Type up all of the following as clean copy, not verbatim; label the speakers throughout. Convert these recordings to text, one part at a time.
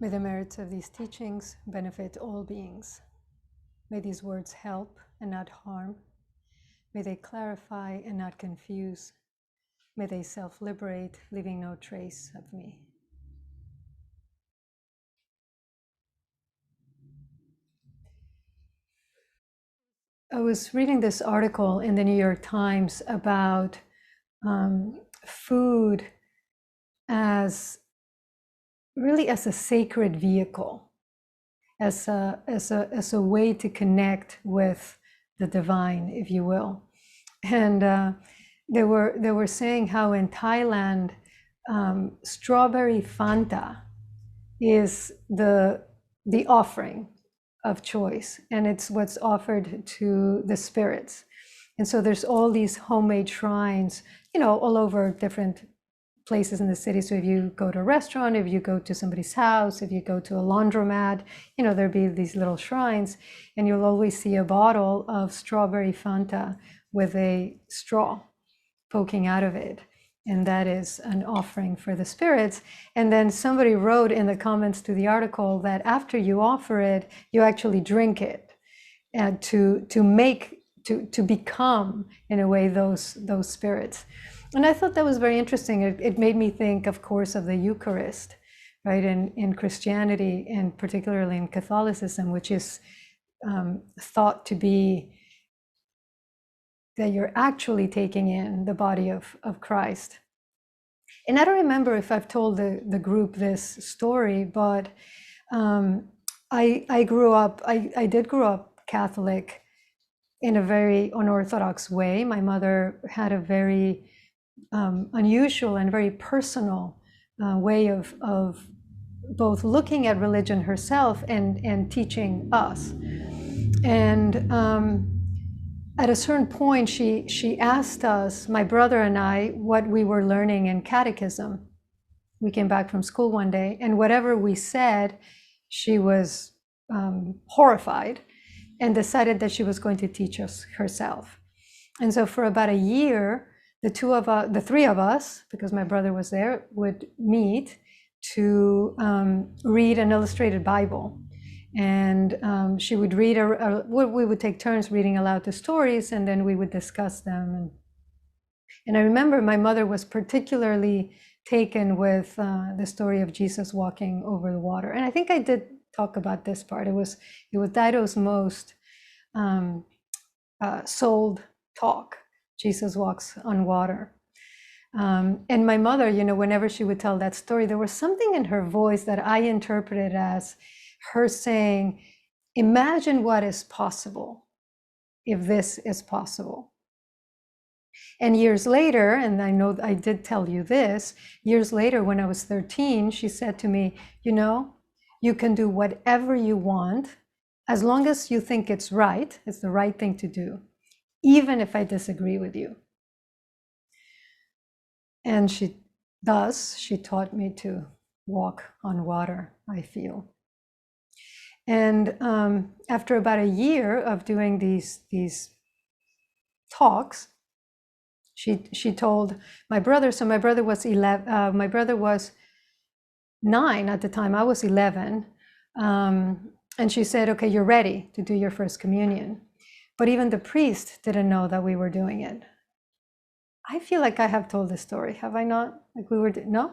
Speaker 1: May the merits of these teachings benefit all beings. May these words help and not harm. May they clarify and not confuse. May they self-liberate, leaving no trace of me. I was reading this article in the New York Times about food as really as a sacred vehicle, as a way to connect with the divine, if you will. And they were saying how in Thailand, strawberry Fanta is the offering of choice, and it's what's offered to the spirits. And so there's all these homemade shrines, all over different places in the city. So if you go to a restaurant, if you go to somebody's house, if you go to a laundromat, there'll be these little shrines, and you'll always see a bottle of strawberry Fanta with a straw poking out of it. And that is an offering for the spirits. And then somebody wrote in the comments to the article that after you offer it, you actually drink it, and to become, in a way, those spirits. And I thought that was very interesting. It made me think, of course, of the Eucharist, right? In Christianity, and particularly in Catholicism, which is thought to be that you're actually taking in the body of Christ. And I don't remember if I've told the group this story, but I did grow up Catholic in a very unorthodox way. My mother had a very unusual and very personal way of both looking at religion herself and teaching us. And at a certain point, she asked us, my brother and I, what we were learning in catechism. We came back from school one day, and whatever we said, she was horrified and decided that she was going to teach us herself. And so for about a year, the three of us, because my brother was there, would meet to read an illustrated Bible. And she would read, we would take turns reading aloud the stories, and then we would discuss them. And I remember my mother was particularly taken with the story of Jesus walking over the water. And I think I did talk about this part. It was Dido's most sold talk. Jesus walks on water. And my mother, whenever she would tell that story, there was something in her voice that I interpreted as her saying, imagine what is possible if this is possible. And years later, and I know I did tell you this, years later when I was 13, she said to me, you can do whatever you want as long as you think it's right, it's the right thing to do, even if I disagree with you. And she taught me to walk on water, I feel. And after about a year of doing these talks, she told my brother. So my brother was 11. My brother was 9 at the time. I was 11. And she said, "Okay, you're ready to do your first communion." But even the priest didn't know that we were doing it. I feel like I have told this story. Have I not? Like no?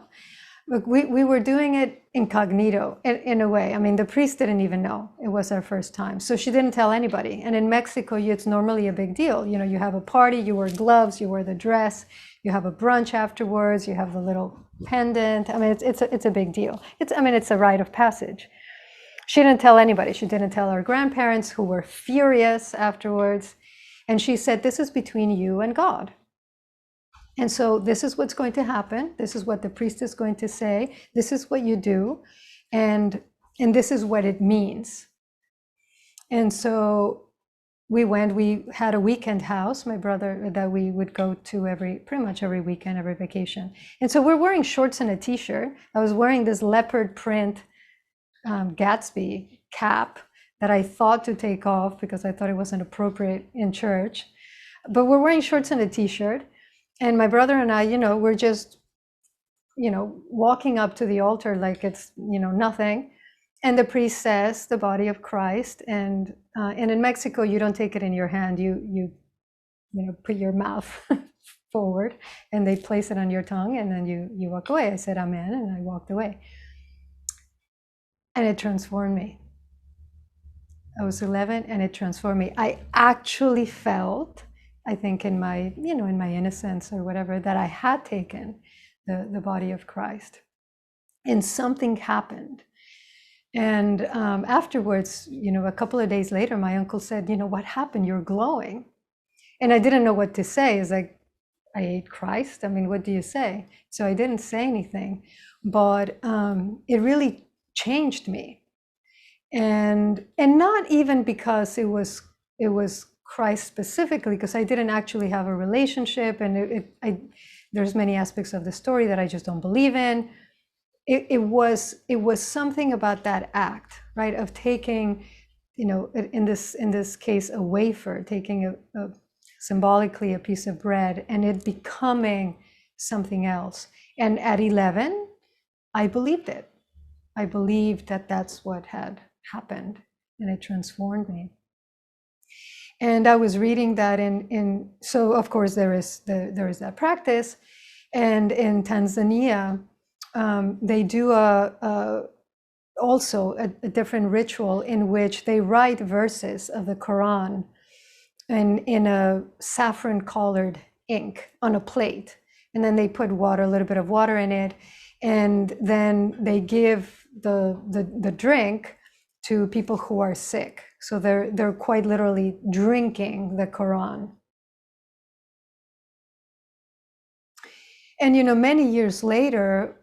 Speaker 1: Look, we were doing it incognito in a way. I mean, the priest didn't even know. It was our first time. So she didn't tell anybody. And in Mexico, it's normally a big deal. You have a party, you wear gloves, you wear the dress, you have a brunch afterwards, you have the little pendant. I mean, it's a big deal. It's a rite of passage. She didn't tell anybody. She didn't tell our grandparents, who were furious afterwards. And she said, this is between you and God. And so this is what's going to happen. This is what the priest is going to say. This is what you do. And this is what it means. And so we had a weekend house, my brother, that we would go to pretty much every weekend, every vacation. And so we're wearing shorts and a t-shirt. I was wearing this leopard print Gatsby cap that I thought to take off because I thought it wasn't appropriate in church. But we're wearing shorts and a t-shirt. And my brother and I, we're just, walking up to the altar like it's, nothing. And the priest says, the body of Christ. And in Mexico, you don't take it in your hand. You put your mouth forward and they place it on your tongue and then you walk away. I said, Amen. And I walked away. And it transformed me. I was 11 and it transformed me. I actually felt, I think in my, in my innocence or whatever, that I had taken the body of Christ. And something happened. And afterwards, a couple of days later, my uncle said, what happened? You're glowing. And I didn't know what to say. It's like, I ate Christ. I mean, what do you say? So I didn't say anything, but it really changed me. And not even because it was Christ specifically, because I didn't actually have a relationship, and there's many aspects of the story that I just don't believe in. It was something about that act, right, of taking, in this case, a wafer, taking symbolically a piece of bread, and it becoming something else. And at 11, I believed it. I believed that that's what had happened, and it transformed me. And I was reading that so of course there is that practice, and in Tanzania they do also a different ritual in which they write verses of the Quran in a saffron colored ink on a plate, and then they put a little bit of water in it, and then they give the drink to people who are sick. So they're quite literally drinking the Quran. And many years later,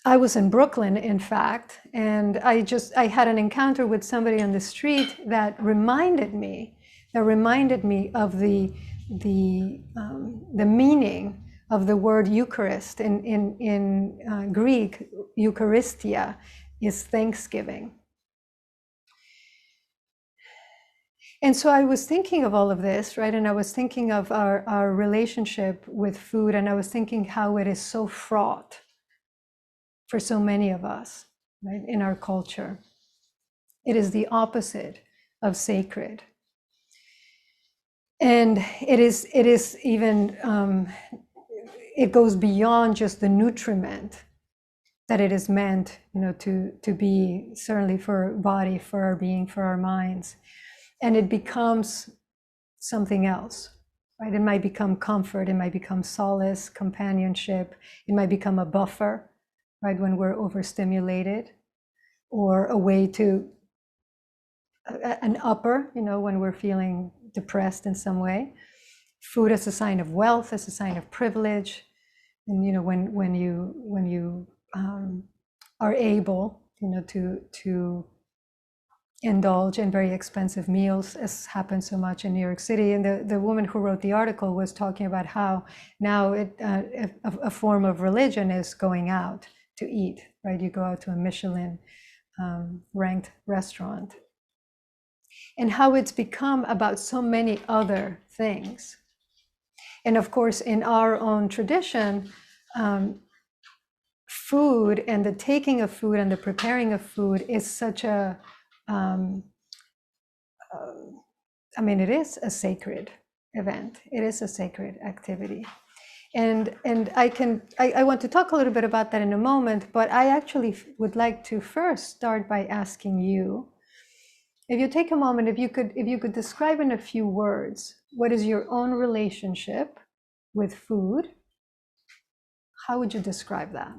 Speaker 1: I was in Brooklyn, in fact, and I had an encounter with somebody on the street that reminded me of the meaning of the word Eucharist. In Greek, Eucharistia is thanksgiving. And so I was thinking of all of this, right? And I was thinking of our relationship with food, and I was thinking how it is so fraught for so many of us, right, in our culture. It is the opposite of sacred. And it is even, it goes beyond just the nutriment that it is meant, to be, certainly for our body, for our being, for our minds. And it becomes something else, right? It might become comfort, it might become solace, companionship, it might become a buffer, right, when we're overstimulated, or a way to, an upper, when we're feeling depressed in some way. Food as a sign of wealth, as a sign of privilege. And when you are able, to indulge in very expensive meals, as happens so much in New York City. And the woman who wrote the article was talking about how now a form of religion is going out to eat, right? You go out to a Michelin ranked restaurant, and how it's become about so many other things. And of course, in our own tradition, food and the taking of food and the preparing of food is such a, it is a sacred event. It is a sacred activity. And I want to talk a little bit about that in a moment, but I actually would like to first start by asking you, if you take a moment, if you could describe in a few words, what is your own relationship with food? How would you describe that?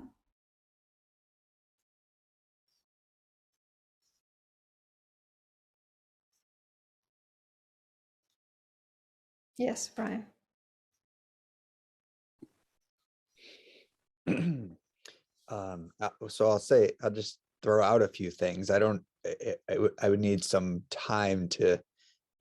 Speaker 1: Yes, Brian.
Speaker 2: So I'll just throw out a few things. I would need some time to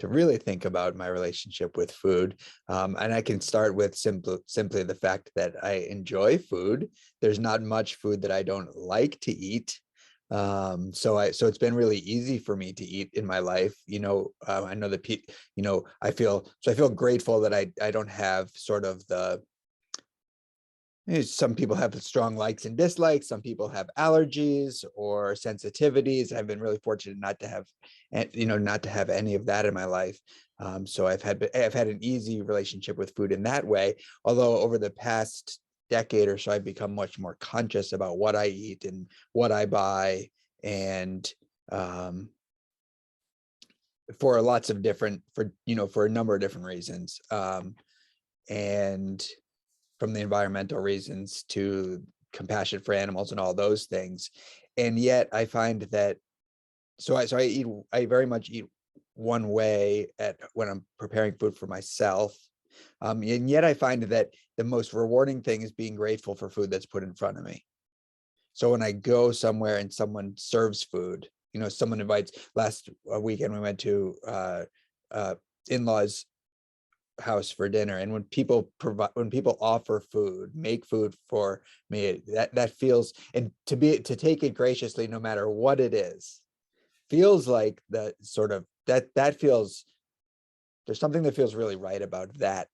Speaker 2: really think about my relationship with food. And I can start with simply the fact that I enjoy food. There's not much food that I don't like to eat. So it's been really easy for me to eat in my life. I know that I feel grateful that I don't have sort of Some people have strong likes and dislikes. Some people have allergies or sensitivities. I've been really fortunate not to have, not to have any of that in my life. So I've had an easy relationship with food in that way. Although over the past decade or so, I've become much more conscious about what I eat and what I buy, and for lots of different, for a number of different reasons, and from the environmental reasons to compassion for animals and all those things. And yet I find that, I very much eat one way when I'm preparing food for myself. And yet I find that the most rewarding thing is being grateful for food that's put in front of me. So when I go somewhere and someone serves food, someone invites, last weekend we went to in-laws house for dinner, and when people offer food, make food for me, that feels, and to take it graciously no matter what it is, feels like the sort of that feels, there's something that feels really right about that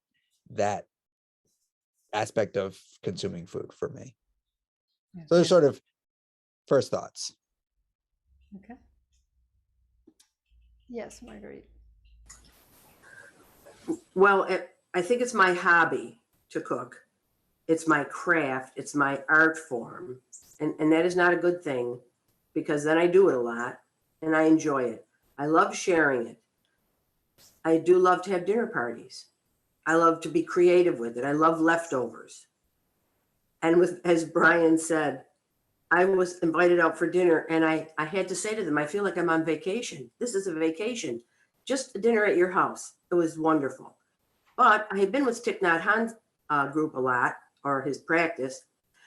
Speaker 2: aspect of consuming food for me. So there's sort of first thoughts.
Speaker 1: Okay. Yes, Marguerite.
Speaker 3: Well, I think it's my hobby to cook. It's my craft. It's my art form. And that is not a good thing, because then I do it a lot and I enjoy it. I love sharing it. I do love to have dinner parties. I love to be creative with it. I love leftovers. And as Brian said, I was invited out for dinner, and I had to say to them, I feel like I'm on vacation. This is a vacation. Just a dinner at your house. It was wonderful. But I had been with Thich Nhat Hanh's group a lot, or his practice.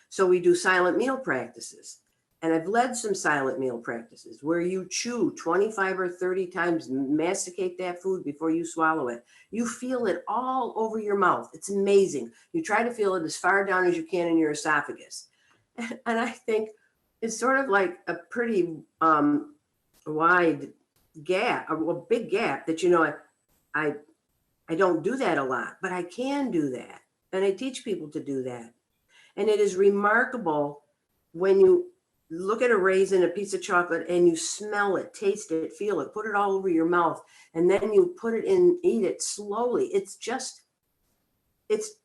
Speaker 3: So we do silent meal practices. And I've led some silent meal practices where you chew 25 or 30 times, masticate that food before you swallow it. You feel it all over your mouth. It's amazing. You try to feel it as far down as you can in your esophagus. And I think it's sort of like a pretty wide gap, a big gap that, I don't do that a lot, but I can do that. And I teach people to do that. And it is remarkable when you look at a raisin, a piece of chocolate, and you smell it, taste it, feel it, put it all over your mouth, and then you put it in, eat it slowly.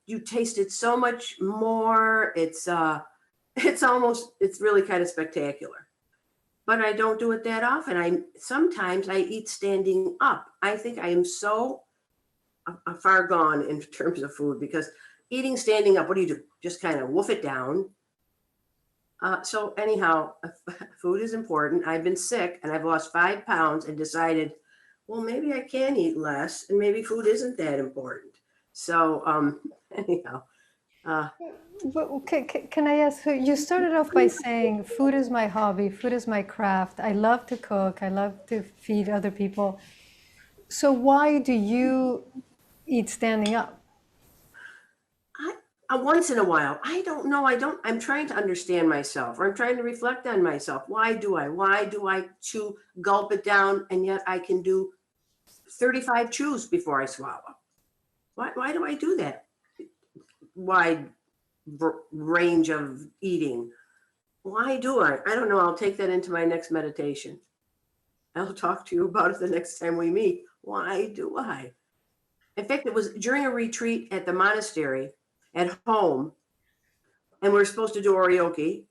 Speaker 3: You taste it so much more. It's really kind of spectacular. But I don't do it that often. Sometimes I eat standing up. I think I am so far gone in terms of food, because eating standing up, what do? Just kind of wolf it down. So anyhow, food is important. I've been sick and I've lost 5 pounds and decided, well, maybe I can eat less and maybe food isn't that important. So anyhow.
Speaker 1: Can I ask, you started off by saying food is my hobby, food is my craft. I love to cook. I love to feed other people. So why do you eat standing up?
Speaker 3: Once in a while, I don't know. I'm trying to understand myself, or I'm trying to reflect on myself. Why do I chew, gulp it down, and yet I can do 35 chews before I swallow? Why do I do that? Wide range of eating. Why do I? I don't know. I'll take that into my next meditation. I'll talk to you about it the next time we meet. Why do I? In fact, it was during a retreat at the monastery at home, and we were supposed to do oryoki.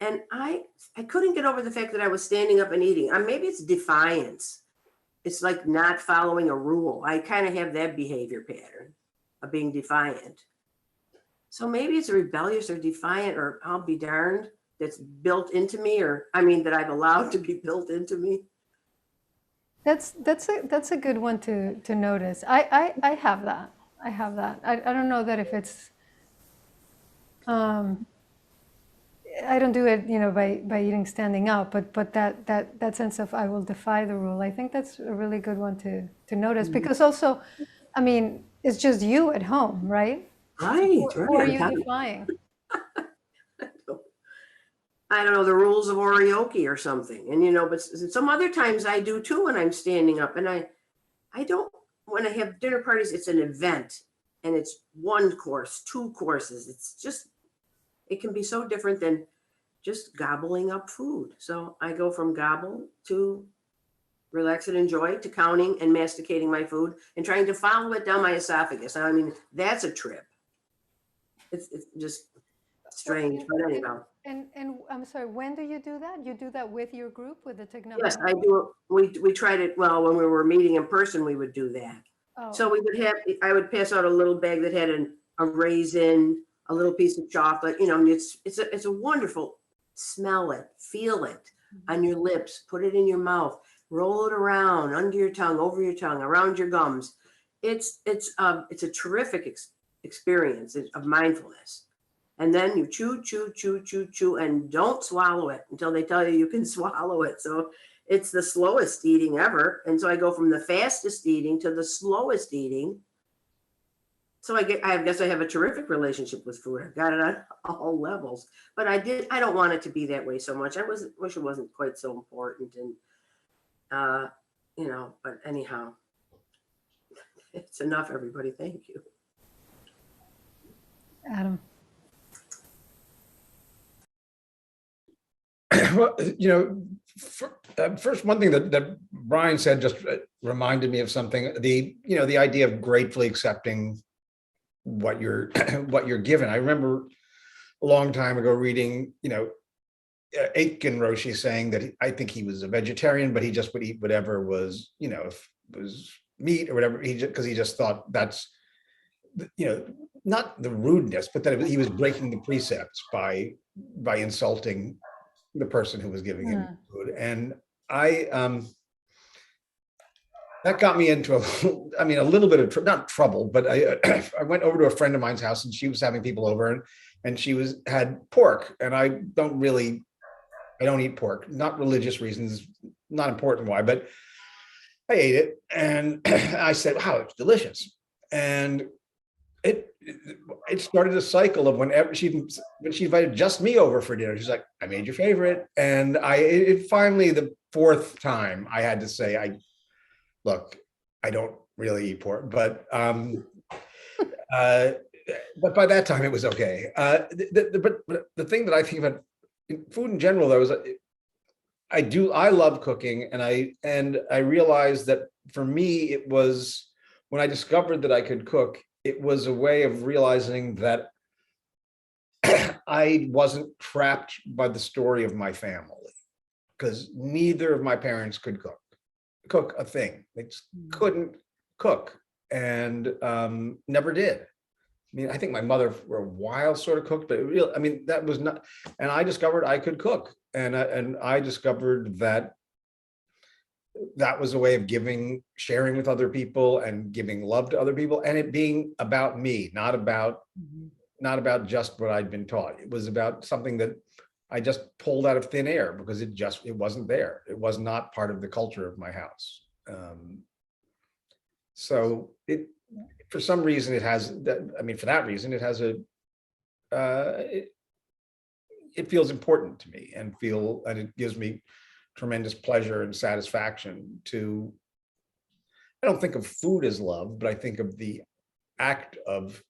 Speaker 3: And I couldn't get over the fact that I was standing up and eating. Maybe it's defiance. It's like not following a rule. I kind of have that behavior pattern of being defiant. So maybe it's a rebellious or defiant, or I'll be darned, that's built into me, that I've allowed to be built into me.
Speaker 1: That's a good one to notice. I have that. I don't know that if it's, I don't do it, by eating standing up, but that sense of I will defy the rule. I think that's a really good one to notice, because also, it's just you at home, right?
Speaker 3: Right.
Speaker 1: Who are you defying?
Speaker 3: I don't know, the rules of oryoki or something. And, but some other times I do too when I'm standing up. And I don't, when I have dinner parties, it's an event. and it's one course, 2 courses. It's just, it can be so different than just gobbling up food. So I go from gobble to relax and enjoy to counting and masticating my food and trying to follow it down my esophagus. I mean, that's a trip. It's just strange, but anyhow.
Speaker 1: And I'm sorry, when do you do that? You do that with your group, with the Thich Nhat
Speaker 3: Yes,
Speaker 1: Hanh?
Speaker 3: I do. We tried it. Well, when we were meeting in person, we would do that.
Speaker 1: Oh,
Speaker 3: So we would have, I would pass out a little bag that had a raisin, a little piece of chocolate, you know, and it's a wonderful, smell it, feel it on your lips, put it in your mouth, roll it around under your tongue, over your tongue, around your gums. It's a terrific experience of mindfulness. And then you chew, chew, chew, chew, chew, and don't swallow it until they tell you can swallow it. So it's the slowest eating ever. And so I go from the fastest eating to the slowest eating. So I guess I have a terrific relationship with food. I've got it on all levels, but I don't want it to be that way so much. Wish it wasn't quite so important. And, you know, but anyhow, it's enough, everybody. Thank you.
Speaker 1: Adam.
Speaker 4: Well, you know, first, one thing that Brian said just reminded me of something. The idea of gratefully accepting what you're given. I remember a long time ago reading, Aitken Roshi saying that I think he was a vegetarian, but he just would eat whatever was, if it was meat or whatever, because he just thought that's, not the rudeness, but that he was breaking the precepts by insulting the person who was giving him food. And that got me into a little bit of not trouble, but I went over to a friend of mine's house and she was having people over and she had pork, and I don't eat pork, not religious reasons, not important why, but I ate it and I said, wow, it's delicious. And it started a cycle of when she invited just me over for dinner, she's like, I made your favorite. And it finally, the fourth time I had to say, look, I don't really eat pork, but by that time it was okay. But the thing that I think about food in general, though, is I love cooking, and I realized that for me, it was when I discovered that I could cook, it was a way of realizing that I wasn't trapped by the story of my family, because neither of my parents could cook a thing. They just couldn't cook, and never did. I mean, I think my mother for a while sort of cooked, but that was not. And I discovered I could cook, and I discovered that was a way of sharing with other people and giving love to other people, and it being about me, not about just what I'd been taught. It was about something that I just pulled out of thin air because it wasn't there. It was not part of the culture of my house. So for some reason, it has that. I mean, for that reason, it has it feels important to me, and it gives me tremendous pleasure and satisfaction I don't think of food as love, but I think of the act of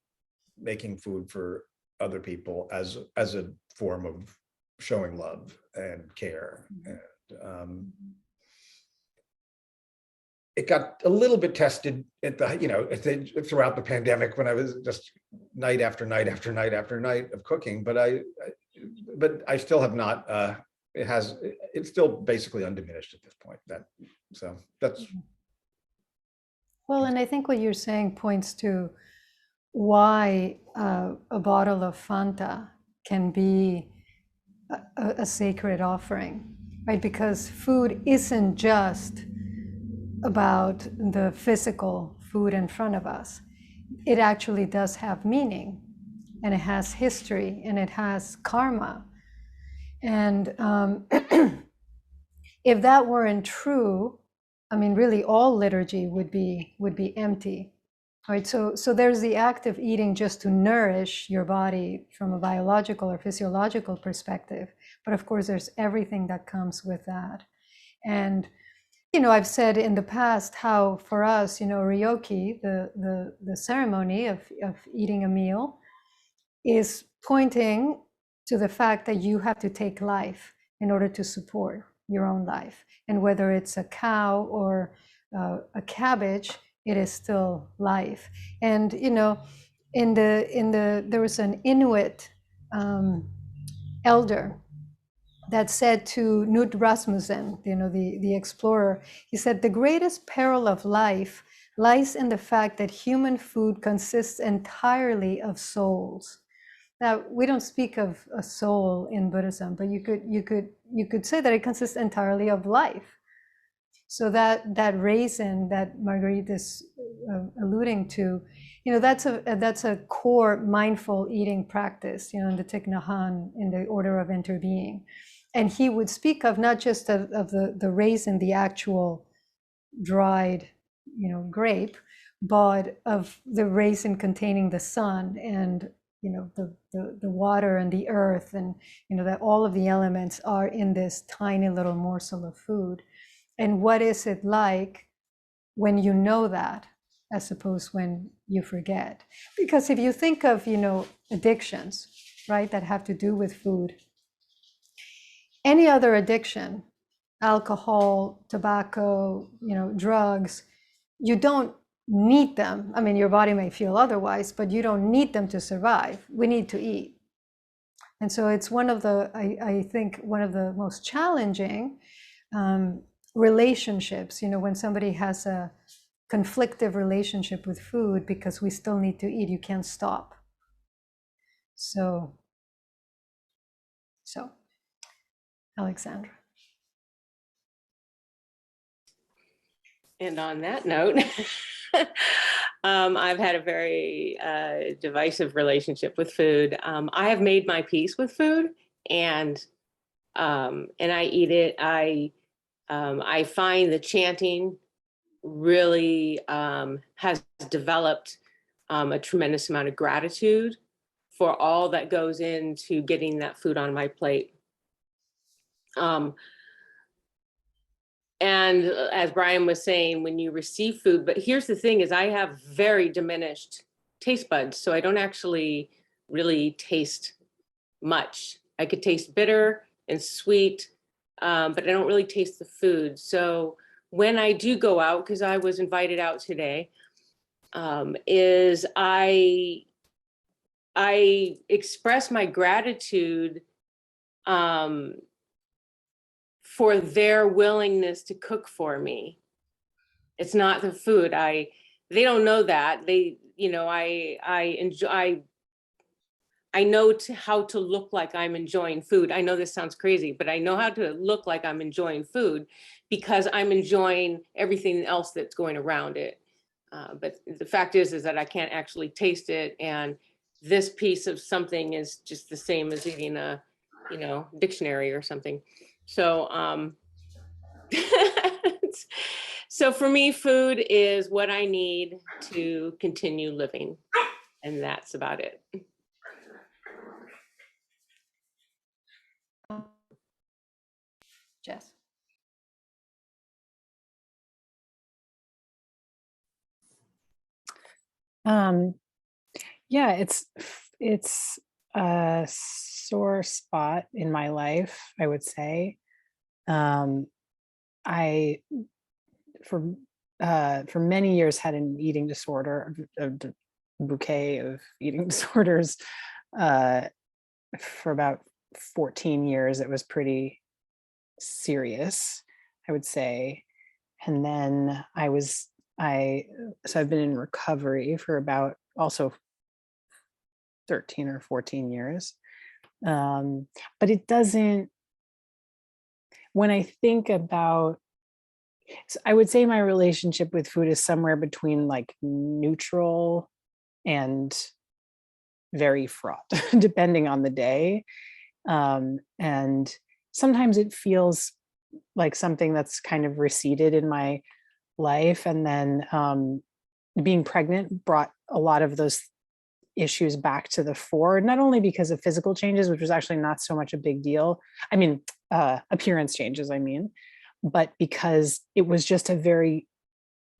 Speaker 4: making food for other people as a form of showing love and care. And it got a little bit tested throughout the pandemic when I was just night after night after night after night of cooking, but I still have not. It's still basically undiminished at this point. That's
Speaker 1: well, and I think what you're saying points to why a bottle of Fanta can be a sacred offering, right? Because food isn't just about the physical food in front of us. It actually does have meaning, and it has history, and it has karma. And if that weren't true, I mean, really all liturgy would be empty, right? So there's the act of eating just to nourish your body from a biological or physiological perspective, but of course there's everything that comes with that. And I've said in the past how for us, ryoki, the ceremony of eating a meal, is pointing to the fact that you have to take life in order to support your own life. And whether it's a cow or a cabbage, it is still life. And there was an Inuit elder that said to Knud Rasmussen, the explorer, he said, the greatest peril of life lies in the fact that human food consists entirely of souls. Now, we don't speak of a soul in Buddhism, but you could say that it consists entirely of life. So that raisin that Marguerite is alluding to, that's a core mindful eating practice, in the Thich Nhat Hanh, in the order of interbeing. And he would speak of not just of the raisin, the actual dried, grape, but of the raisin containing the sun and the water and the earth, and that all of the elements are in this tiny little morsel of food. And what is it like when you know that, as opposed when you forget? Because if you think of addictions, right, that have to do with food, any other addiction, alcohol, tobacco, drugs, you don't need them. I mean, your body may feel otherwise, but you don't need them to survive. We need to eat. And so it's one of the, I think, one of the most challenging relationships, when somebody has a conflictive relationship with food, because we still need to eat. You can't stop. So Alexandra.
Speaker 5: And on that note, I've had a very divisive relationship with food. I have made my peace with food, and I eat it. I find the chanting really has developed a tremendous amount of gratitude for all that goes into getting that food on my plate. And as Brian was saying, when you receive food, but here's the thing is I have very diminished taste buds. So I don't actually really taste much. I could taste bitter and sweet, but I don't really taste the food. So when I do go out, because I was invited out today, is I express my gratitude for their willingness to cook for me. It's not the food. They don't know that. They, I enjoy, I know how to look like I'm enjoying food. I know this sounds crazy, but I know how to look like I'm enjoying food because I'm enjoying everything else that's going around it. But the fact is that I can't actually taste it. And this piece of something is just the same as eating a, dictionary or something. So, so for me, food is what I need to continue living. And that's about it.
Speaker 1: Jess.
Speaker 6: Yeah, it's a sore spot in my life, I would say. I for many years had an eating disorder, a bouquet of eating disorders. For about 14 years, it was pretty serious, I would say. And then so I've been in recovery for about also 13 or 14 years. But it doesn't, when I think about, I would say my relationship with food is somewhere between like neutral and very fraught, depending on the day. And sometimes it feels like something that's kind of receded in my life. And then being pregnant brought a lot of those issues back to the fore, not only because of physical changes, which was actually not so much a big deal. I mean, appearance changes, I mean, but because it was just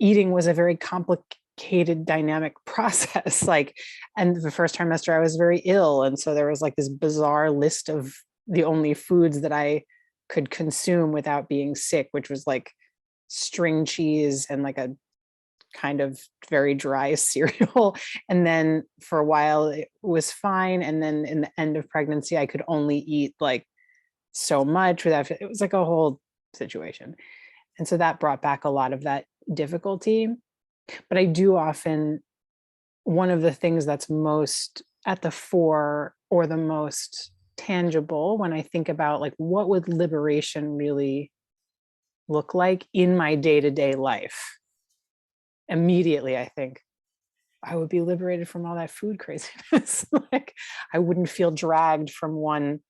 Speaker 6: eating was a very complicated dynamic process. Like, and the first trimester I was very ill. And so there was like this bizarre list of the only foods that I could consume without being sick, which was like string cheese and like a kind of very dry cereal. And then for a while it was fine. And then in the end of pregnancy, I could only eat like so much without, it was like a whole situation. And so that brought back a lot of that difficulty. But I do often, one of the things that's most at the fore or the most tangible when I think about like what would liberation really look like in my day-to-day life, immediately I think I would be liberated from all that food craziness. Like I wouldn't feel dragged from one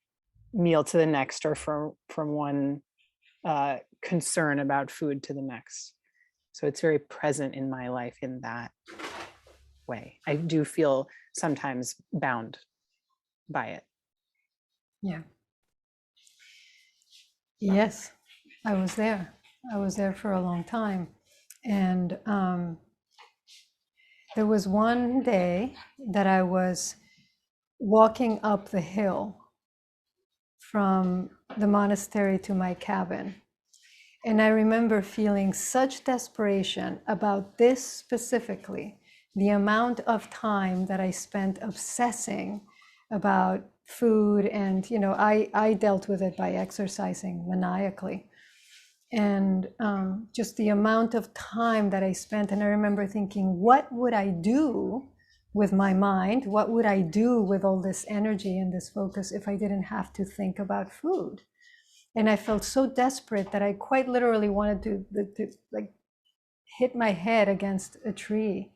Speaker 6: meal to the next, or from one concern about food to the next. So it's very present in my life in that way. I do feel sometimes bound by it.
Speaker 1: Yeah. Yes, I was there. I was there for a long time. And there was one day that I was walking up the hill from the monastery to my cabin. And I remember feeling such desperation about this specifically, the amount of time that I spent obsessing about food. And, you know, I dealt with it by exercising maniacally. And just the amount of time that I spent. And I remember thinking, what would I do with my mind? What would I do with all this energy and this focus if I didn't have to think about food? And I felt so desperate that I quite literally wanted to like hit my head against a tree.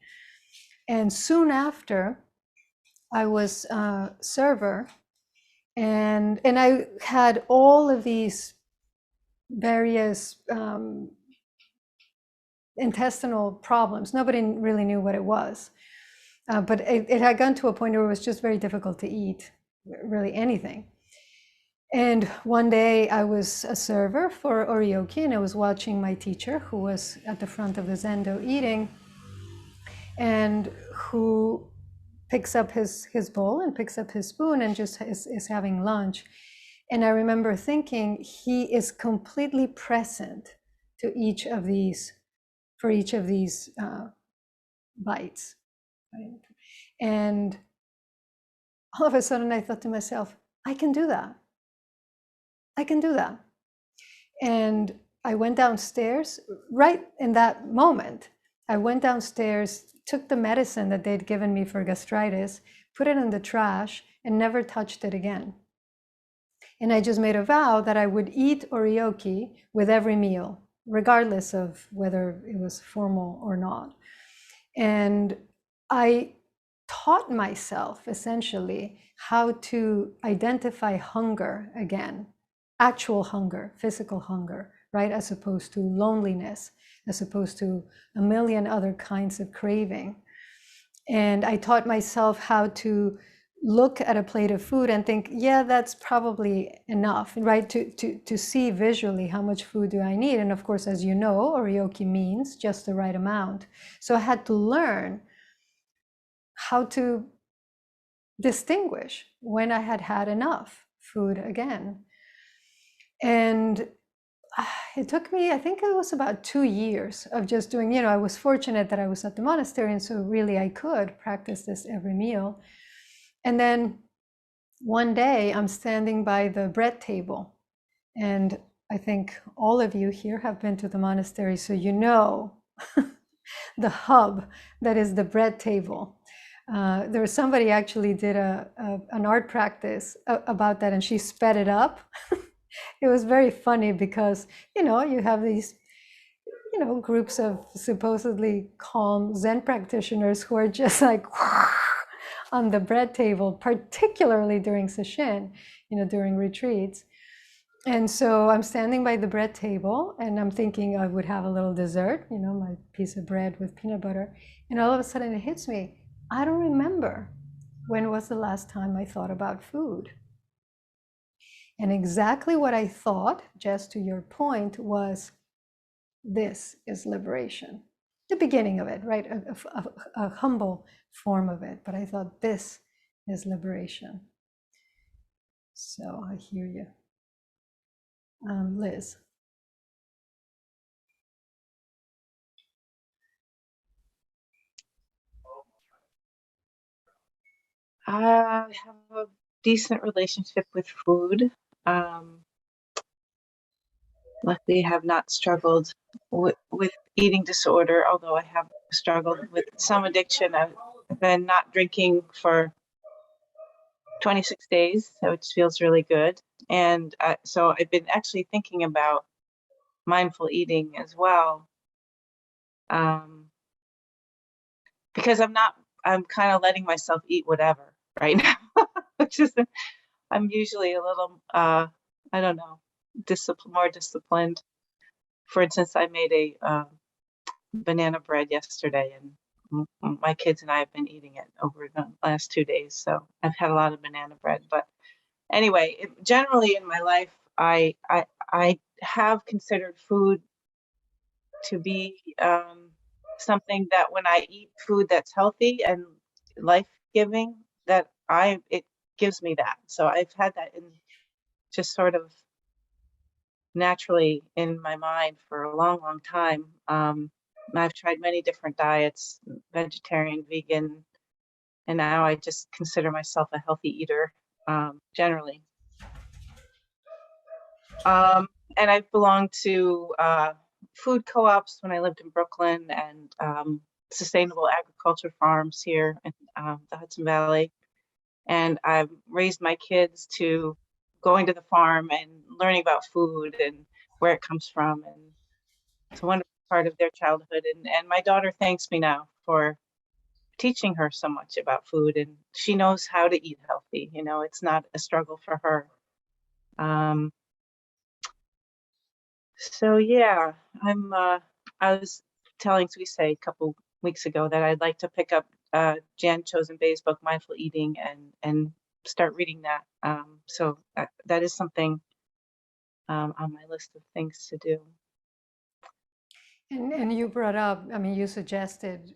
Speaker 1: And soon after, I was a server, and I had all of these various intestinal problems. Nobody really knew what it was, but it had gone to a point where it was just very difficult to eat really anything. And one day I was a server for oryoki, and I was watching my teacher, who was at the front of the zendo eating, and who picks up his bowl and picks up his spoon and just is having lunch. And I remember thinking, he is completely present to each of these, for each of these bites. And all of a sudden I thought to myself, I can do that. I can do that. And I went downstairs right in that moment. I went downstairs, took the medicine that they'd given me for gastritis, put it in the trash, and never touched it again. And I just made a vow that I would eat oryoki with every meal, regardless of whether it was formal or not. And I taught myself essentially how to identify hunger again, actual hunger, physical hunger, right? As opposed to loneliness, as opposed to a million other kinds of craving. And I taught myself how to look at a plate of food and think, yeah, that's probably enough, right? To see visually how much food do I need. And of course, as you know, oryoki means just the right amount. So I had to learn how to distinguish when I had had enough food again. And it took me, I think it was about 2 years of just doing, you know, I was fortunate that I was at the monastery, and so really I could practice this every meal. And then one day I'm standing by the bread table, and I think all of you here have been to the monastery, so you know the hub that is the bread table. There was somebody actually did an art practice about that, and she sped it up. It was very funny because, you know, you have these, you know, groups of supposedly calm Zen practitioners who are just like on the bread table, particularly during sesshin, you know, during retreats. And so I'm standing by the bread table, and I'm thinking I would have a little dessert, you know, my piece of bread with peanut butter. And all of a sudden it hits me, I don't remember when was the last time I thought about food. And exactly what I thought, just to your point, was this is liberation. The beginning of it, right? A humble form of it. But I thought this is liberation. So I hear you. Liz.
Speaker 7: I have a decent relationship with food. Luckily, I have not struggled with eating disorder, although I have struggled with some addiction. I've been not drinking for 26 days, which feels really good. And so I've been actually thinking about mindful eating as well. Because I'm kind of letting myself eat whatever right now, which is, I'm usually a little, I don't know, more disciplined. For instance, I made a banana bread yesterday, and my kids and I have been eating it over the last 2 days. So I've had a lot of banana bread. But anyway, generally in my life, I have considered food to be something that when I eat food that's healthy and life-giving, that it gives me that. So I've had that in just sort of naturally in my mind for a long, long time. I've tried many different diets, vegetarian, vegan, and now I just consider myself a healthy eater, generally. And I've belonged to food co-ops when I lived in Brooklyn, and sustainable agriculture farms here in the Hudson Valley. And I've raised my kids to going to the farm and learning about food and where it comes from. And it's a wonderful part of their childhood. And my daughter thanks me now for teaching her so much about food, and she knows how to eat healthy. You know, it's not a struggle for her. So yeah, I was telling Zuisei a couple weeks ago that I'd like to pick up Jan Chosen-Bay's book, Mindful Eating, and start reading that. So that is something on my list of things to do.
Speaker 1: And you brought up, I mean, you suggested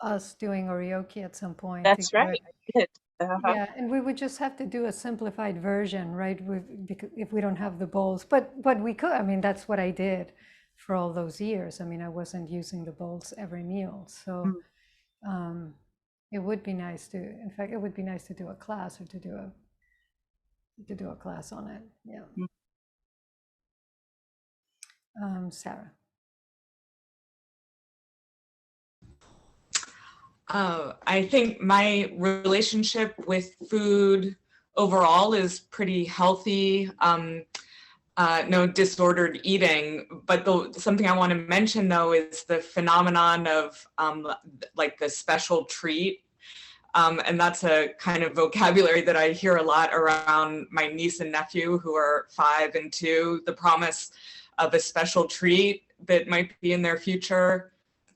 Speaker 1: us doing oryoki at some point.
Speaker 7: That's right, I did.
Speaker 1: Yeah, and we would just have to do a simplified version, right? Because if we don't have the bowls, but we could. I mean, that's what I did for all those years. I mean, I wasn't using the bowls every meal, so it would be nice to. In fact, it would be nice to do a class or to do a class on it. Yeah. Sarah.
Speaker 8: I think my relationship with food overall is pretty healthy. No disordered eating, but something I want to mention though is the phenomenon of like the special treat. And that's a kind of vocabulary that I hear a lot around my niece and nephew who are 5 and 2, the promise of a special treat that might be in their future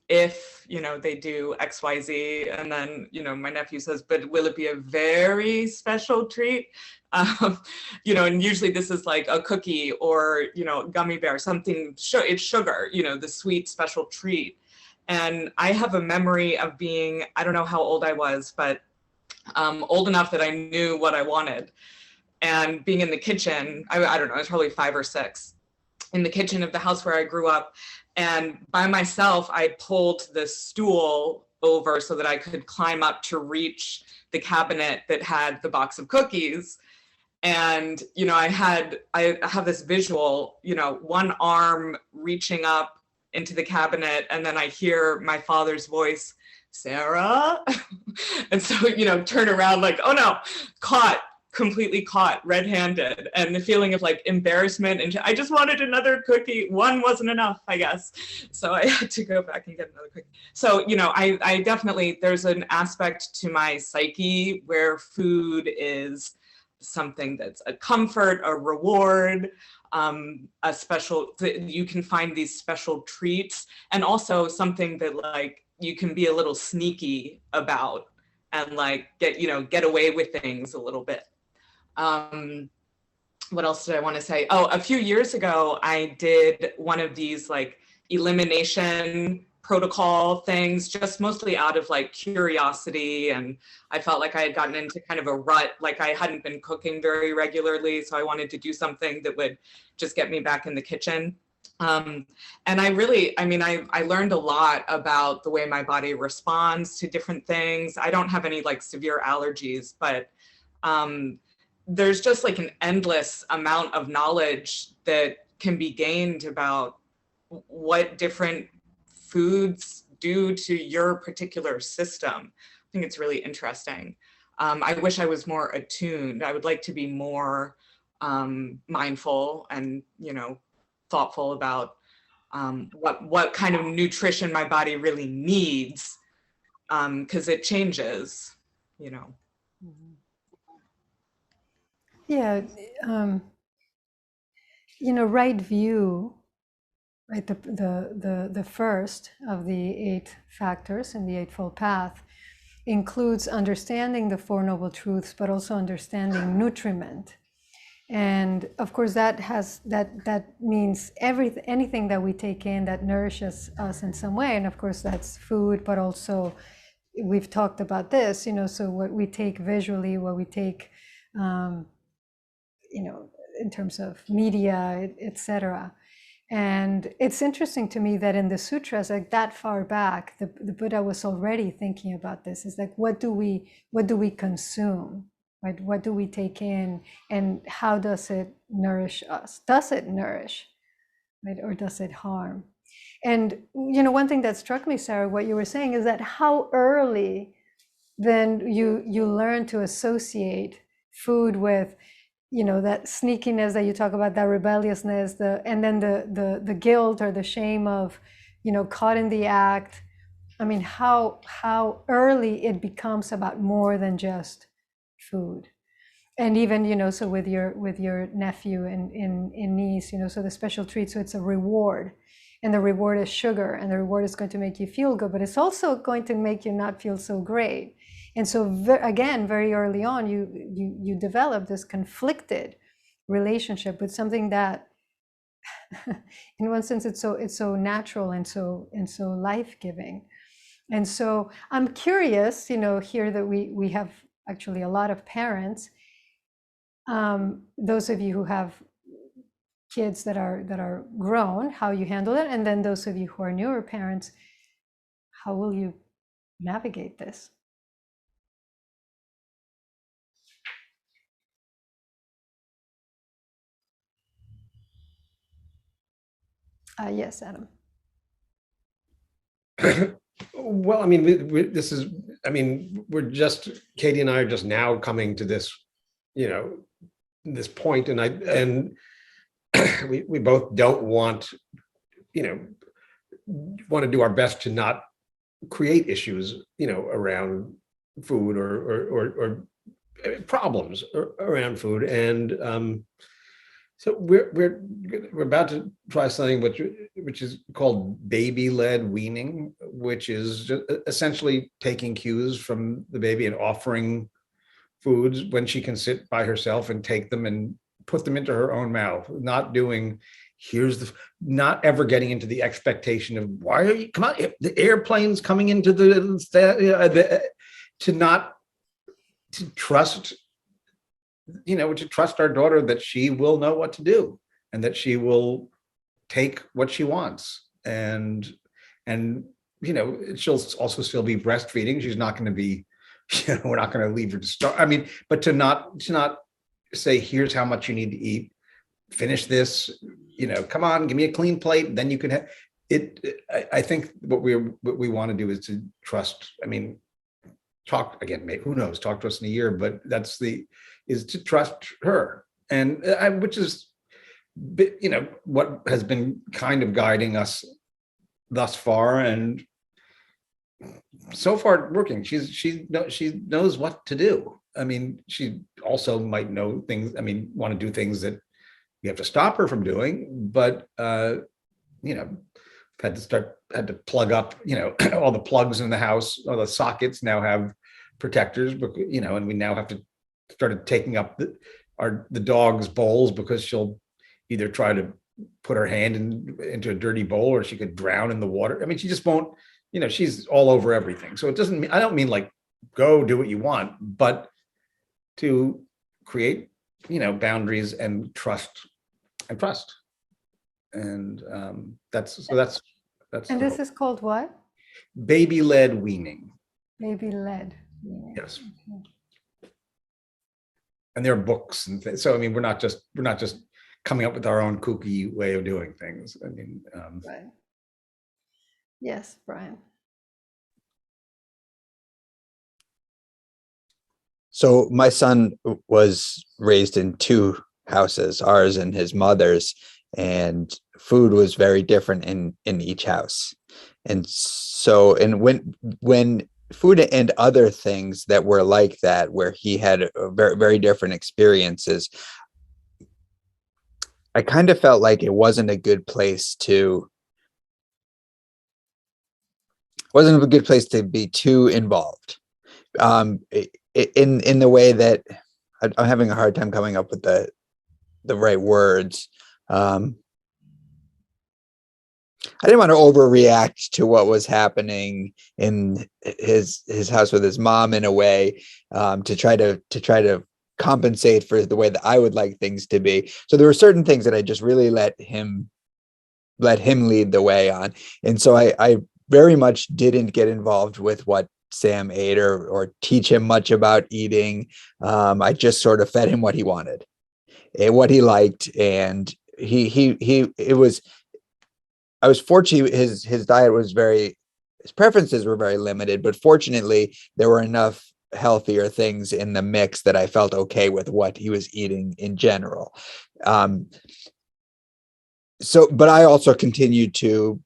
Speaker 8: if, you know, they do XYZ. And then, you know, my nephew says, but will it be a very special treat? You know, and usually this is like a cookie or, you know, gummy bear, something, it's sugar, you know, the sweet special treat. And I have a memory of being, I don't know how old I was, but old enough that I knew what I wanted. And being in the kitchen, I don't know, I was probably 5 or 6, in the kitchen of the house where I grew up. And by myself, I pulled the stool over so that I could climb up to reach the cabinet that had the box of cookies. And, you know, I have this visual, you know, one arm reaching up into the cabinet, and then I hear my father's voice, Sarah. And so, you know, turn around like, oh no, completely caught red-handed, and the feeling of like embarrassment, and I just wanted another cookie. One wasn't enough, I guess. So I had to go back and get another cookie. So, you know, I definitely, there's an aspect to my psyche where food is something that's a comfort, a reward, a special, you can find these special treats, and also something that like you can be a little sneaky about and like get away with things a little bit. what else did I want to say? Oh, a few years ago, I did one of these like elimination protocol things, just mostly out of like curiosity. And I felt like I had gotten into kind of a rut, like I hadn't been cooking very regularly. So I wanted to do something that would just get me back in the kitchen. And I really, I mean, I learned a lot about the way my body responds to different things. I don't have any like severe allergies, but there's just like an endless amount of knowledge that can be gained about what different foods do to your particular system. I think it's really interesting. I wish I was more attuned. I would like to be more mindful and, you know, thoughtful about what kind of nutrition my body really needs, because it changes, you know.
Speaker 1: Yeah, you know, right view, right? The first of the 8 factors in the Eightfold Path includes understanding the Four Noble Truths, but also understanding nutriment. And of course, that means anything that we take in that nourishes us in some way. And of course, that's food, but also we've talked about this, you know, so what we take visually, what we take, you know, in terms of media, etc. And it's interesting to me that in the sutras, like that far back, the Buddha was already thinking about this. It's like, what do we consume, right? What do we take in, and how does it nourish us? Does it nourish, right, or does it harm? And you know, one thing that struck me, Sarah, what you were saying is that how early then you learn to associate food with, you know, that sneakiness that you talk about, that rebelliousness, and then the guilt or the shame of, you know, caught in the act. I mean, how early it becomes about more than just food. And even, you know, so with your nephew and niece, you know, so the special treat, so it's a reward, and the reward is sugar, and the reward is going to make you feel good, but it's also going to make you not feel so great. And so again, very early on, you develop this conflicted relationship with something that, in one sense, it's so natural and so life-giving. And so I'm curious, you know, here that we have actually a lot of parents, those of you who have kids that are grown, how you handle it, and then those of you who are newer parents, how will you navigate this? Yes, Adam.
Speaker 4: Well, I mean, this is, I mean, Katie and I are just now coming to this, you know, this point, and we both don't want, you know, want to do our best to not create issues, you know, around food or problems around food. And so we're about to try something which is called baby-led weaning, which is just essentially taking cues from the baby and offering foods when she can sit by herself and take them and put them into her own mouth. Not doing, not ever getting into the expectation of, why are you, come on, the airplane's coming into to trust, you know, to trust our daughter that she will know what to do and that she will take what she wants. And you know, she'll also still be breastfeeding. She's not going to be, you know, we're not going to leave her to starve. I mean, but to not say, here's how much you need to eat, finish this, you know, come on, give me a clean plate, then you can have it. I think what we want to do is to trust. I mean, talk again, maybe, who knows, talk to us in a year, but is to trust her. And which is, you know, what has been kind of guiding us thus far, and so far working. She knows what to do. I mean, she also might know things, I mean, want to do things that you have to stop her from doing, but you know, had to plug up, you know, all the plugs in the house, all the sockets now have protectors, but you know, and we now have to started taking up the dog's bowls because she'll either try to put her hand into a dirty bowl, or she could drown in the water. I mean, she just won't, she's all over everything. So it doesn't mean, I don't mean like go do what you want, but to create, boundaries and trust. And that's
Speaker 1: And
Speaker 4: the
Speaker 1: this
Speaker 4: hope.
Speaker 1: is called what?
Speaker 4: Baby-led weaning.
Speaker 1: Baby-led.
Speaker 4: Yes. And there are books and things. So I mean, we're not just coming up with our own kooky way of doing things. I mean,
Speaker 1: Right. Yes, Brian.
Speaker 2: So my son was raised in two houses, ours and his mother's, and food was very different in each house. And so, and when food and other things that were like that, where he had very, very different experiences, I kind of felt like it wasn't a good place to be too involved. In the way that I'm having a hard time coming up with the right words. I didn't want to overreact to what was happening in his house with his mom in a way, to try to compensate for the way that I would like things to be. So there were certain things that I just really let him lead the way on. And so I very much didn't get involved with what Sam ate or teach him much about eating. I just sort of fed him what he wanted and what he liked. And I was fortunate. His diet was his preferences were very limited, but fortunately there were enough healthier things in the mix that I felt okay with what he was eating in general. But I also continued to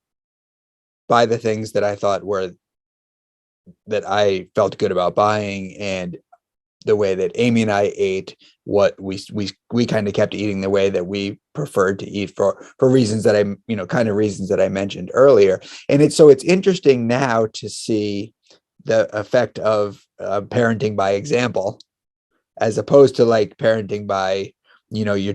Speaker 2: buy the things that I thought that I felt good about buying, and the way that Amy and I ate, what we kind of kept eating the way that we preferred to eat for reasons that reasons that I mentioned earlier. And it's interesting now to see the effect of parenting by example, as opposed to like parenting by, you're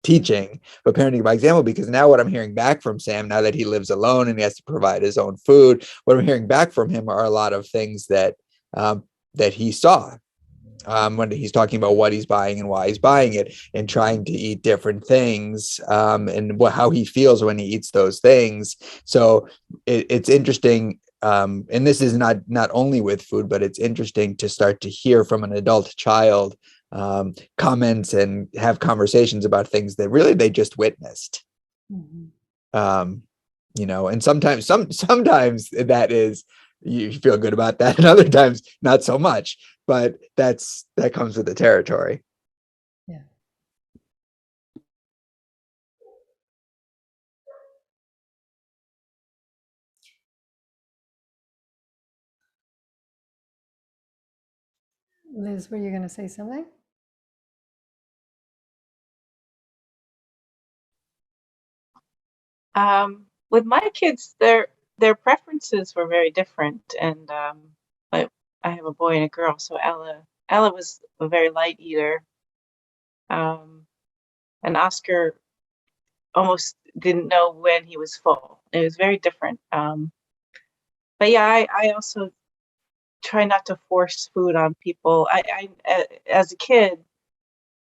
Speaker 2: teaching, but parenting by example, because now what I'm hearing back from Sam, now that he lives alone and he has to provide his own food, what I'm hearing back from him are a lot of things that he saw when he's talking about what he's buying and why he's buying it, and trying to eat different things, and how he feels when he eats those things. So it's interesting. And this is not only with food, but it's interesting to start to hear from an adult child comments and have conversations about things that really they just witnessed. And sometimes that is, you feel good about that, and other times not so much, but that comes with the territory.
Speaker 1: Yeah. Liz, were you going to say something?
Speaker 7: With my kids, their preferences were very different, and but I have a boy and a girl, so Ella was a very light eater, and Oscar almost didn't know when he was full. It was very different. But yeah, I also try not to force food on people. As a kid,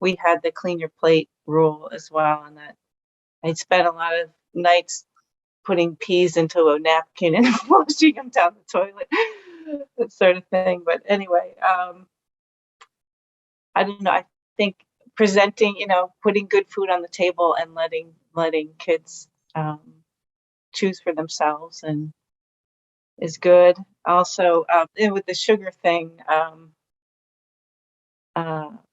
Speaker 7: we had the clean your plate rule as well, and that I'd spent a lot of nights putting peas into a napkin and flushing them down the toilet, that sort of thing. But anyway, I don't know. I think presenting, putting good food on the table and letting kids choose for themselves and is good. Also, and with the sugar thing,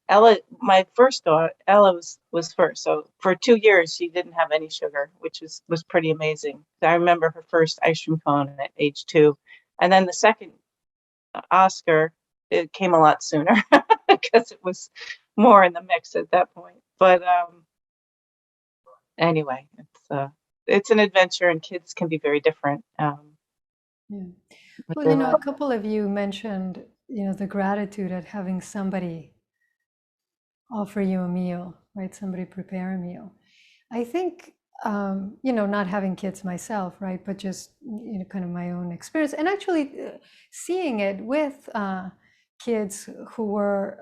Speaker 7: Ella, my first daughter, Ella was first. So for 2 years, she didn't have any sugar, which was pretty amazing. I remember her first ice cream cone at age 2. And then the second, Oscar, it came a lot sooner because it was more in the mix at that point. But anyway, it's an adventure, and kids can be very different.
Speaker 1: Yeah. Well, a couple of you mentioned, the gratitude at having somebody offer you a meal, right? Somebody prepare a meal. I think, not having kids myself, right, but just, kind of my own experience, and actually seeing it with kids who were,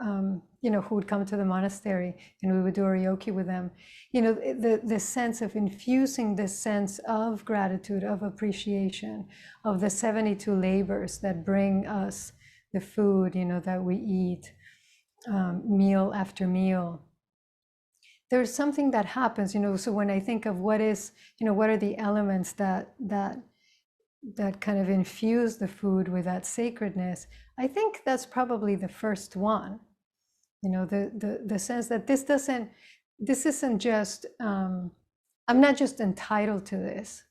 Speaker 1: who would come to the monastery, and we would do karaoke with them. The sense of infusing this sense of gratitude, of appreciation, of the 72 labors that bring us the food, that we eat, meal after meal. There's something that happens, so when I think of what are the elements that kind of infuse the food with that sacredness, I think that's probably the first one. The sense that this isn't just, I'm not just entitled to this,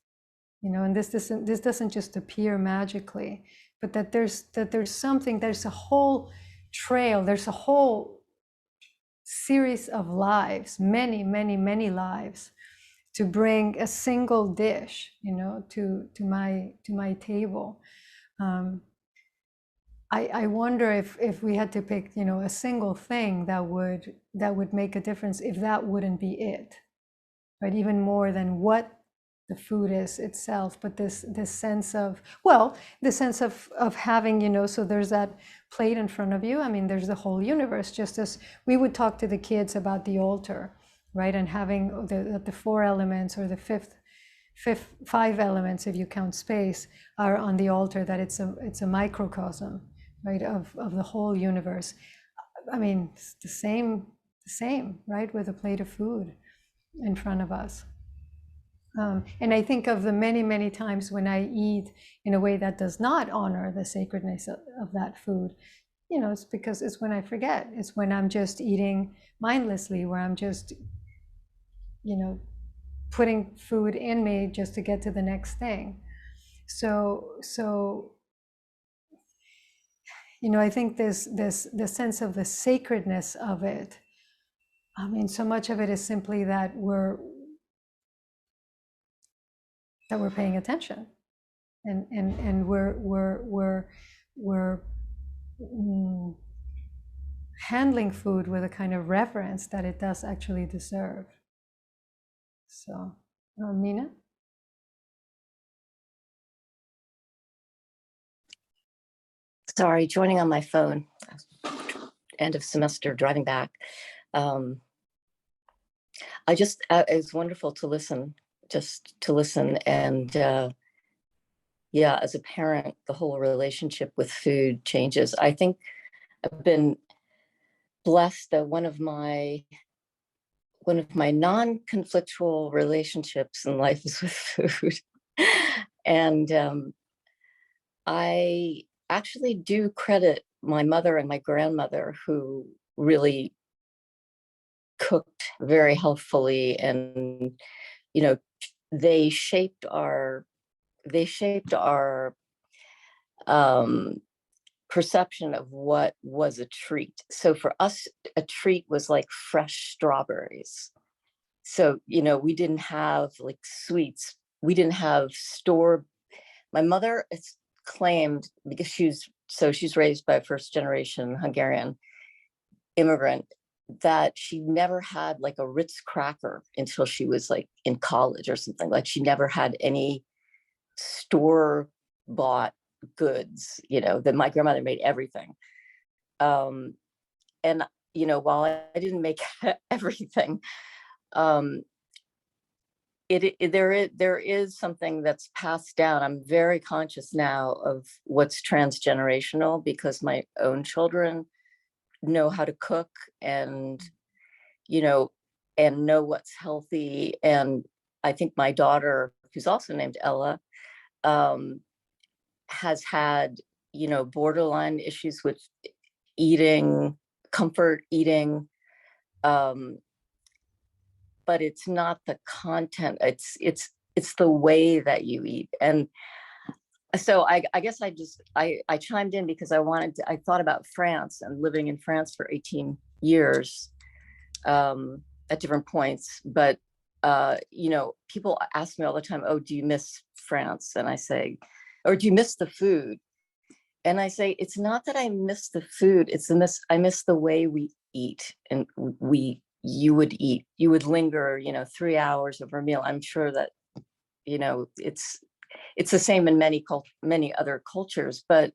Speaker 1: and this doesn't just appear magically, but that there's something, there's a whole trail, there's a whole series of lives, many, many, many lives, to bring a single dish, to my table. I wonder if we had to pick, a single thing that would make a difference, if that wouldn't be it, right? Even more than what the food is itself, but this sense of, having, so there's that plate in front of you. I mean, there's the whole universe, just as we would talk to the kids about the altar, right? And having the 4 elements, or the fifth 5 elements, if you count space, are on the altar, that it's a microcosm, right, of the whole universe. I mean, it's the same, right, with a plate of food in front of us. And I think of the many, many times when I eat in a way that does not honor the sacredness of that food. It's because it's when I forget. It's when I'm just eating mindlessly, where I'm just, putting food in me just to get to the next thing. So I think the sense of the sacredness of it. I mean, so much of it is simply that we're paying attention, and we're handling food with a kind of reverence that it does actually deserve. So, Nina?
Speaker 9: Sorry, joining on my phone. End of semester, driving back. It's wonderful to listen, and as a parent, the whole relationship with food changes. I think I've been blessed that one of my non-conflictual relationships in life is with food. And I actually do credit my mother and my grandmother, who really cooked very healthfully, and they shaped our perception of what was a treat. So for us, a treat was like fresh strawberries. So we didn't have like sweets. We didn't have my mother is claimed, because she's raised by a first generation Hungarian immigrant, that she never had like a Ritz cracker until she was like in college or something. Like, she never had any store bought goods, that my grandmother made everything. And while I didn't make everything, there is something that's passed down. I'm very conscious now of what's transgenerational, because my own children know how to cook, and and know what's healthy. And I think my daughter, who's also named Ella, has had borderline issues with eating, comfort eating, but it's not the content, it's the way that you eat. And so I guess I chimed in because I thought about France, and living in France for 18 years at different points. But people ask me all the time, oh, do you miss France? And I say, or do you miss the food? And I say, it's not that I miss the food, I miss the way we eat, and you would linger, 3 hours over a meal. I'm sure that, it's the same in many other cultures, but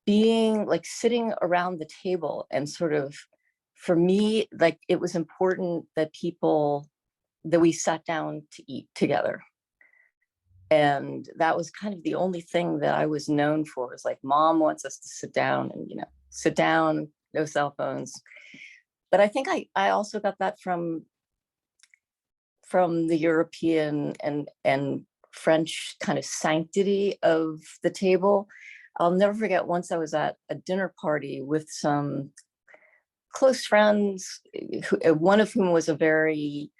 Speaker 9: being like sitting around the table and sort of, for me, like it was important that we sat down to eat together. And that was kind of the only thing that I was known for, is like, mom wants us to sit down and, sit down, no cell phones. But I think I also got that from the European and French kind of sanctity of the table. I'll never forget, once I was at a dinner party with some close friends, one of whom was a very,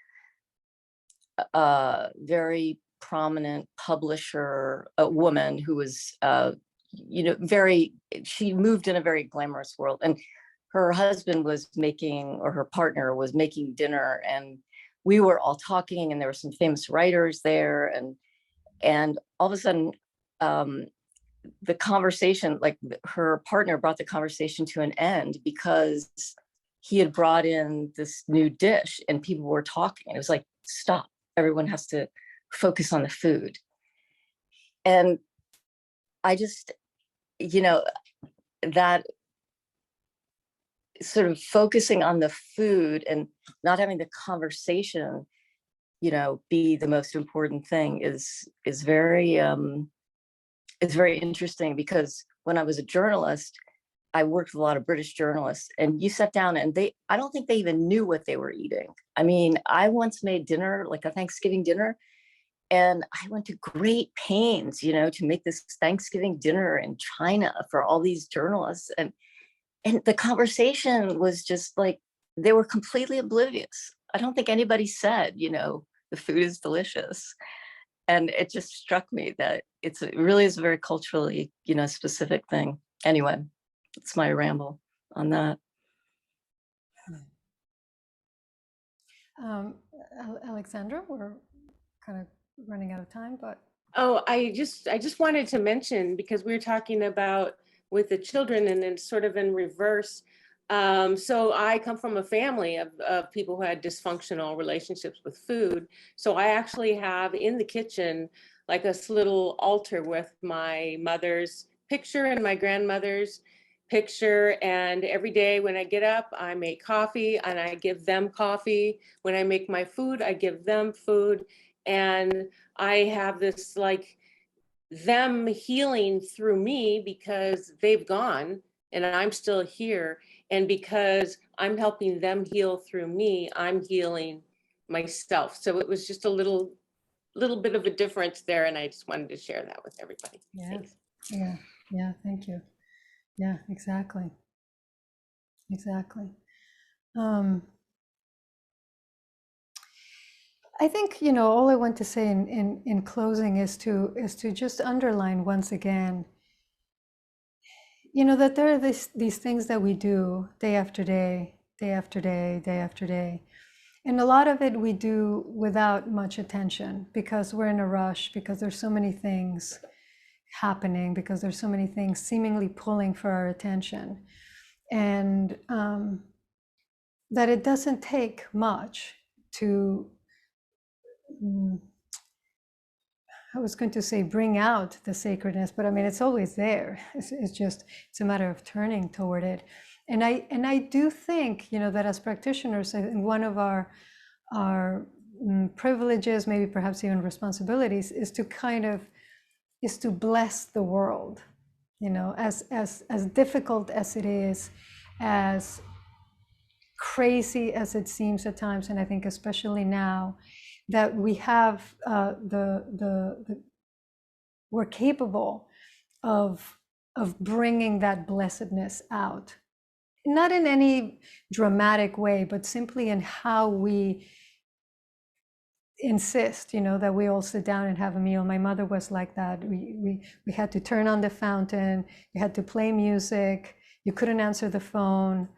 Speaker 9: very prominent publisher, a woman who was, she moved in a very glamorous world, and her husband was making, or her partner was making dinner, and we were all talking, and there were some famous writers there, and all of a sudden, the conversation, like her partner brought the conversation to an end because he had brought in this new dish and people were talking. It was like, stop, everyone has to focus on the food. And I just, that sort of focusing on the food and not having the conversation, be the most important thing is very, it's very interesting, because when I was a journalist, I worked with a lot of British journalists, and you sat down and I don't think they even knew what they were eating. I mean, I once made dinner, like a Thanksgiving dinner, and I went to great pains, to make this Thanksgiving dinner in China for all these journalists. And the conversation was just like, they were completely oblivious. I don't think anybody said, the food is delicious. And it just struck me that it really is a very culturally, specific thing. Anyway, it's my ramble on that.
Speaker 1: Alexandra, we're kind of running out of time, but.
Speaker 5: Oh, I just wanted to mention, because we were talking about with the children and then sort of in reverse. So I come from a family of people who had dysfunctional relationships with food. So I actually have in the kitchen like a little altar with my mother's picture and my grandmother's picture. And every day when I get up, I make coffee and I give them coffee. When I make my food, I give them food. And I have this like them healing through me, because they've gone and I'm still here. And because I'm helping them heal through me, I'm healing myself. So it was just a little bit of a difference there. And I just wanted to share that with everybody.
Speaker 1: Yeah.
Speaker 5: Thanks.
Speaker 1: Yeah, thank you. Yeah, exactly. I think, all I want to say in closing is to just underline once again, that there are these things that we do day after day, day after day, day after day. And a lot of it we do without much attention, because we're in a rush, because there's so many things happening, because there's so many things seemingly pulling for our attention. And that it doesn't take much to, I was going to say bring out the sacredness, but I mean, it's always there. It's a matter of turning toward it. And I do think, that as practitioners, and one of our privileges, maybe perhaps even responsibilities, is to bless the world, as difficult as it is, as crazy as it seems at times, and I think especially now that we have we're capable of bringing that blessedness out, not in any dramatic way, but simply in how we insist, that we all sit down and have a meal. My mother was like that. We had to turn on the fountain. You had to play music. You couldn't answer the phone.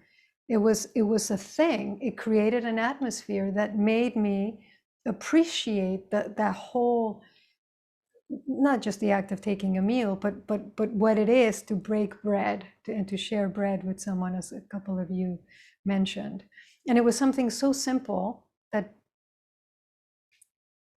Speaker 1: It was a thing. It created an atmosphere that made me appreciate that whole not just the act of taking a meal, but what it is to break bread and to share bread with someone, as a couple of you mentioned. And it was something so simple that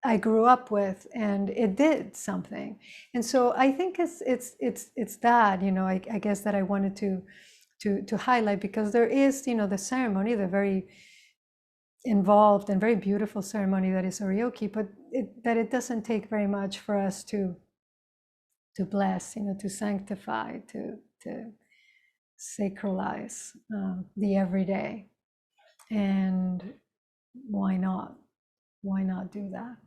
Speaker 1: I grew up with, and it did something. And so I think it's that, you know, I guess that I wanted to highlight, because there is, you know, the ceremony, the very involved and very beautiful ceremony that is oryoki, but it doesn't take very much for us to bless, you know, to sanctify, to sacralize the everyday. And why not do that?